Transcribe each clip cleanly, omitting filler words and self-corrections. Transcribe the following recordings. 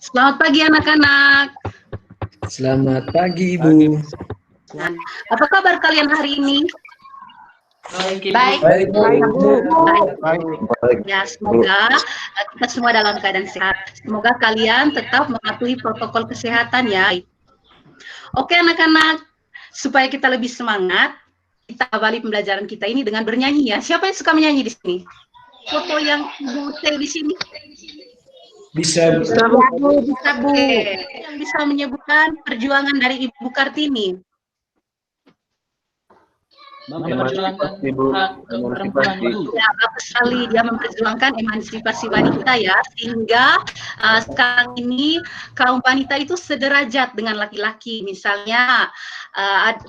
Selamat pagi anak-anak. Selamat pagi, Ibu. Nah, apa kabar kalian hari ini? Baik. Baik, Bu. Baik. Ya, semoga kita semua dalam keadaan sehat. Semoga kalian tetap mematuhi protokol kesehatan ya. Oke anak-anak, supaya kita lebih semangat, kita awali pembelajaran kita ini dengan bernyanyi ya. Siapa yang suka menyanyi di sini? Foto yang Ibu share di sini. Bisa. Bu. Oke. Yang bisa menyebutkan perjuangan dari Ibu Kartini. Memperjuangkan hak perempuan, Ibu. Ya, bagus sekali dia memperjuangkan emansipasi wanita ya, sehingga sekarang ini kaum wanita itu sederajat dengan laki-laki. Misalnya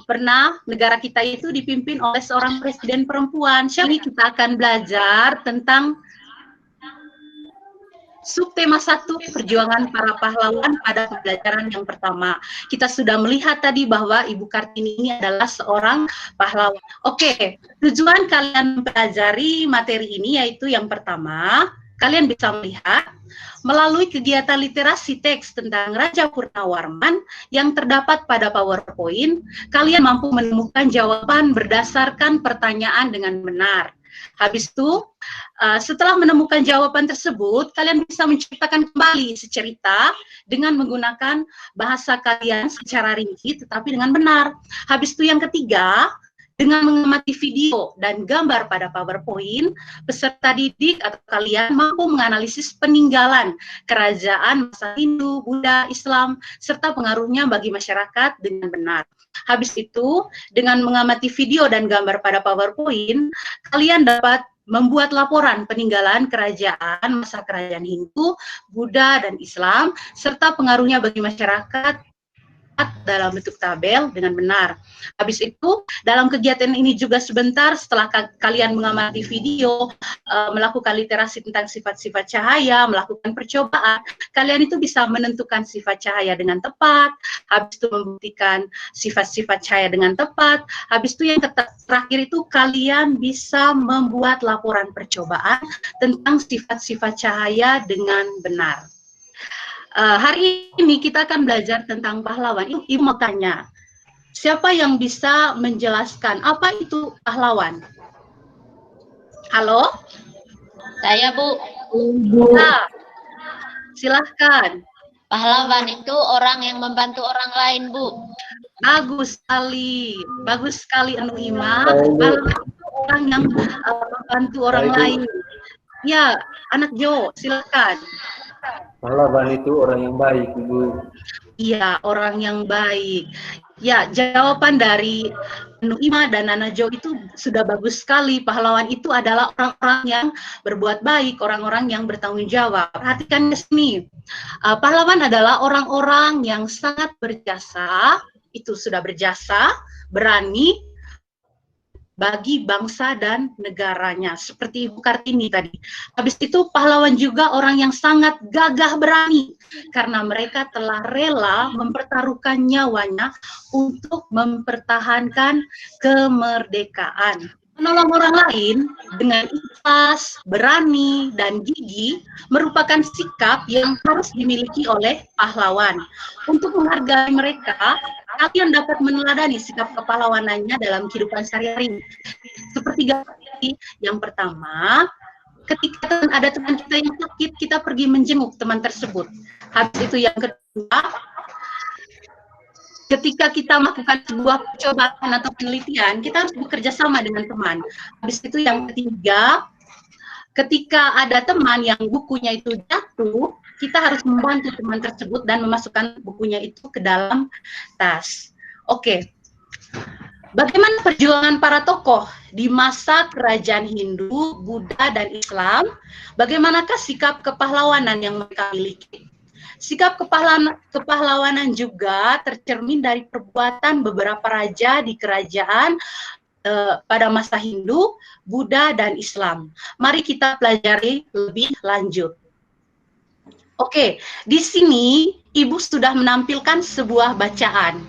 pernah negara kita itu dipimpin oleh seorang presiden perempuan. Ini kita akan belajar tentang subtema 1, perjuangan para pahlawan pada pembelajaran yang pertama. Kita sudah melihat tadi bahwa Ibu Kartini ini adalah seorang pahlawan. Oke, tujuan kalian mempelajari materi ini yaitu yang pertama, kalian bisa melihat melalui kegiatan literasi teks tentang Raja Purnawarman yang terdapat pada PowerPoint, kalian mampu menemukan jawaban berdasarkan pertanyaan dengan benar. Habis itu, setelah menemukan jawaban tersebut, kalian bisa menciptakan kembali secerita dengan menggunakan bahasa kalian secara rinci, tetapi dengan benar. Habis itu yang ketiga, dengan mengamati video dan gambar pada PowerPoint, peserta didik atau kalian mampu menganalisis peninggalan kerajaan masa Hindu, Buddha, Islam, serta pengaruhnya bagi masyarakat dengan benar. Habis itu, dengan mengamati video dan gambar pada PowerPoint, kalian dapat membuat laporan peninggalan kerajaan masa kerajaan Hindu, Buddha, dan Islam, serta pengaruhnya bagi masyarakat dalam bentuk tabel dengan benar. Habis itu, dalam kegiatan ini juga sebentar setelah kalian mengamati video, melakukan literasi tentang sifat-sifat cahaya, melakukan percobaan, kalian itu bisa menentukan sifat cahaya dengan tepat, habis itu membuktikan sifat-sifat cahaya dengan tepat, habis itu yang terakhir itu kalian bisa membuat laporan percobaan tentang sifat-sifat cahaya dengan benar. Hari ini kita akan belajar tentang pahlawan. Ibu mau tanya, siapa yang bisa menjelaskan apa itu pahlawan? Halo? Saya, Bu. Ya, silahkan. Pahlawan itu orang yang membantu orang lain, Bu. Bagus sekali Anu Ima. Pahlawan itu orang yang membantu orang lain. Ya, anak Jo, silahkan. Pahlawan itu orang yang baik, Ibu. Iya, orang yang baik. Ya, jawaban dari Anu Ima dan Nana Jo itu sudah bagus sekali. Pahlawan itu adalah orang-orang yang berbuat baik, orang-orang yang bertanggung jawab. Perhatikan di sini. Pahlawan adalah orang-orang yang sangat berjasa, itu sudah berjasa, berani, bagi bangsa dan negaranya, seperti Ibu Kartini tadi. Habis itu pahlawan juga orang yang sangat gagah berani, karena mereka telah rela mempertaruhkan nyawanya untuk mempertahankan kemerdekaan. Menolong orang lain dengan ikhlas, berani, dan gigih merupakan sikap yang harus dimiliki oleh pahlawan. Untuk menghargai mereka, kalian dapat meneladani sikap kepahlawanannya dalam kehidupan sehari-hari. Seperti yang pertama, ketika ada teman kita yang sakit, kita pergi menjenguk teman tersebut. Habis itu yang kedua, ketika kita melakukan sebuah percobaan atau penelitian, kita harus bekerja sama dengan teman. Habis itu yang ketiga, ketika ada teman yang bukunya itu jatuh, kita harus membantu teman tersebut dan memasukkan bukunya itu ke dalam tas. Oke. Bagaimana perjuangan para tokoh di masa kerajaan Hindu, Buddha, dan Islam? Bagaimanakah sikap kepahlawanan yang mereka miliki? Sikap kepahlawanan juga tercermin dari perbuatan beberapa raja di kerajaan pada masa Hindu, Buddha, dan Islam. Mari kita pelajari lebih lanjut. Oke, di sini Ibu sudah menampilkan sebuah bacaan.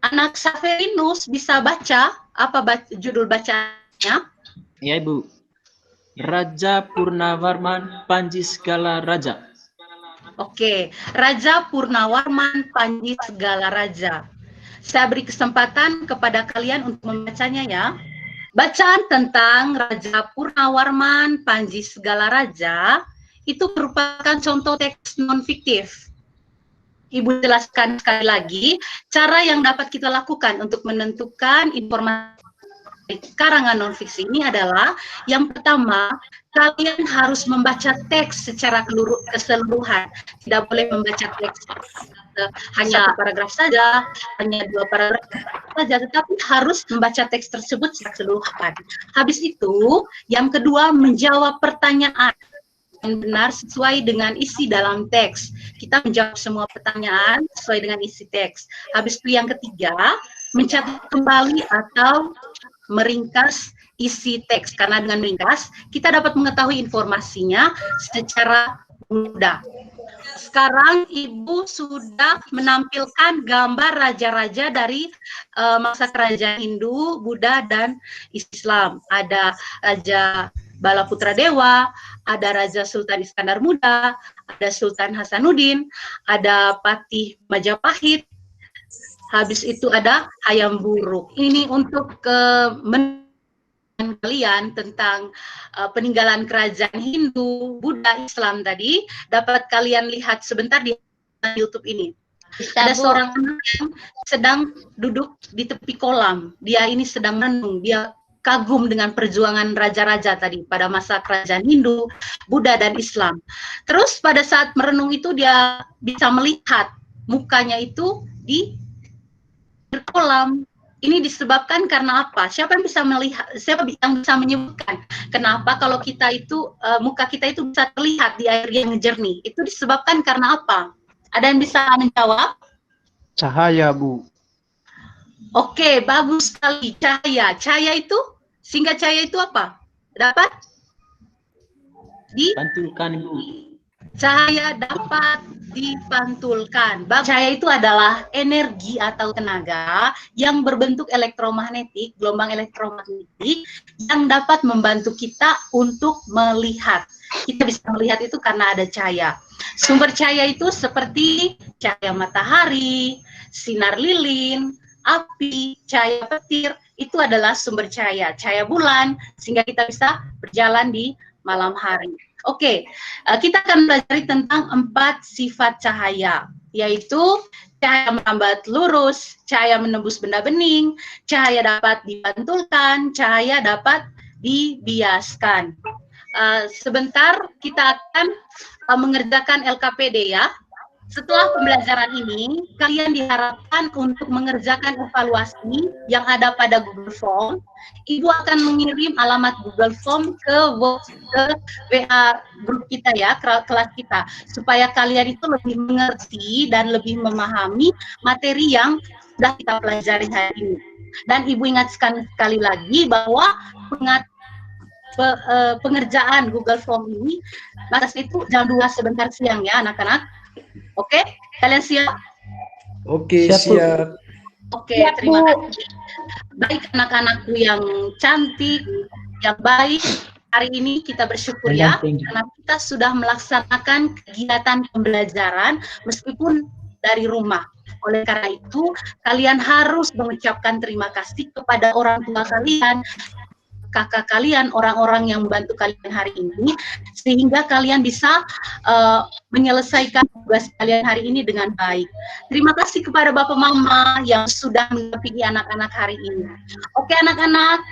Anak Saverinus bisa baca apa judul bacaannya? Ya, Ibu. Raja Purnawarman Panji Segala Raja. Oke, Raja Purnawarman Panji Segala Raja. Saya beri kesempatan kepada kalian untuk membacanya ya. Bacaan tentang Raja Purnawarman Panji Segala Raja itu merupakan contoh teks non-fiktif. Ibu jelaskan sekali lagi cara yang dapat kita lakukan untuk menentukan informasi karangan non-fiksi ini adalah yang pertama, kalian harus membaca teks secara keseluruhan. Tidak boleh membaca teks hanya satu paragraf saja, hanya 2 paragraf saja, tetapi harus membaca teks tersebut secara keseluruhan. Habis itu, yang kedua, menjawab pertanyaan yang benar sesuai dengan isi dalam teks. Kita menjawab semua pertanyaan sesuai dengan isi teks. Habis itu yang ketiga, mencatat kembali atau meringkas isi teks, karena dengan meringkas kita dapat mengetahui informasinya secara mudah. Sekarang Ibu sudah menampilkan gambar raja-raja dari masa kerajaan Hindu, Buddha, dan Islam. Ada Raja Balaputra Dewa, ada Raja Sultan Iskandar Muda, ada Sultan Hasanuddin, ada Patih Majapahit. Habis itu ada Hayam Buruk. Ini untuk kalian tentang peninggalan kerajaan Hindu, Buddha, Islam tadi. Dapat kalian lihat sebentar di YouTube ini. Ada seorang anak yang sedang duduk di tepi kolam. Dia ini sedang merenung. Dia kagum dengan perjuangan raja-raja tadi pada masa kerajaan Hindu, Buddha, dan Islam. Terus pada saat merenung itu dia bisa melihat mukanya itu di kolam. Ini disebabkan karena apa? Siapa yang bisa melihat? Siapa yang bisa menyebutkan kenapa kalau kita itu muka kita itu bisa terlihat di air yang jernih? Itu disebabkan karena apa? Ada yang bisa menjawab? Cahaya, Bu. Oke, bagus sekali. Cahaya. Cahaya itu singkat cahaya itu apa? Dapat Pantulkan, Bu. Cahaya dapat dipantulkan. Cahaya itu adalah energi atau tenaga yang berbentuk elektromagnetik, gelombang elektromagnetik yang dapat membantu kita untuk melihat. Kita bisa melihat itu karena ada cahaya. Sumber cahaya itu seperti cahaya matahari, sinar lilin, api, cahaya petir, itu adalah sumber cahaya. Cahaya bulan, sehingga kita bisa berjalan di malam hari. Oke, kita akan belajar tentang 4 sifat cahaya, yaitu cahaya merambat lurus, cahaya menembus benda bening, cahaya dapat dipantulkan, cahaya dapat dibiaskan. Sebentar kita akan mengerjakan LKPD ya. Setelah pembelajaran ini, kalian diharapkan untuk mengerjakan evaluasi yang ada pada Google Form. Ibu akan mengirim alamat Google Form ke WA grup kita ya, kelas kita, supaya kalian itu lebih mengerti dan lebih memahami materi yang sudah kita pelajari hari ini. Dan Ibu ingatkan sekali lagi bahwa pengerjaan Google Form ini batasnya itu jam 2 sebentar siang ya anak-anak. Oke, kalian siap? Oke, siap. Oke, terima kasih. Baik anak-anakku yang cantik, yang baik, hari ini kita bersyukur ya, karena kita sudah melaksanakan kegiatan pembelajaran meskipun dari rumah. Oleh karena itu, kalian harus mengucapkan terima kasih kepada orang tua kalian, kakak kalian, orang-orang yang membantu kalian hari ini, sehingga kalian bisa menyelesaikan tugas kalian hari ini dengan baik. Terima kasih kepada Bapak Mama yang sudah mendampingi anak-anak hari ini. Oke anak-anak,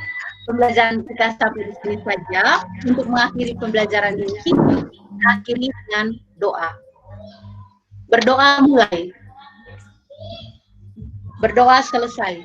pembelajaran kita sampai di sini saja. Untuk mengakhiri pembelajaran ini, kita akhiri dengan doa. Berdoa mulai. Berdoa selesai.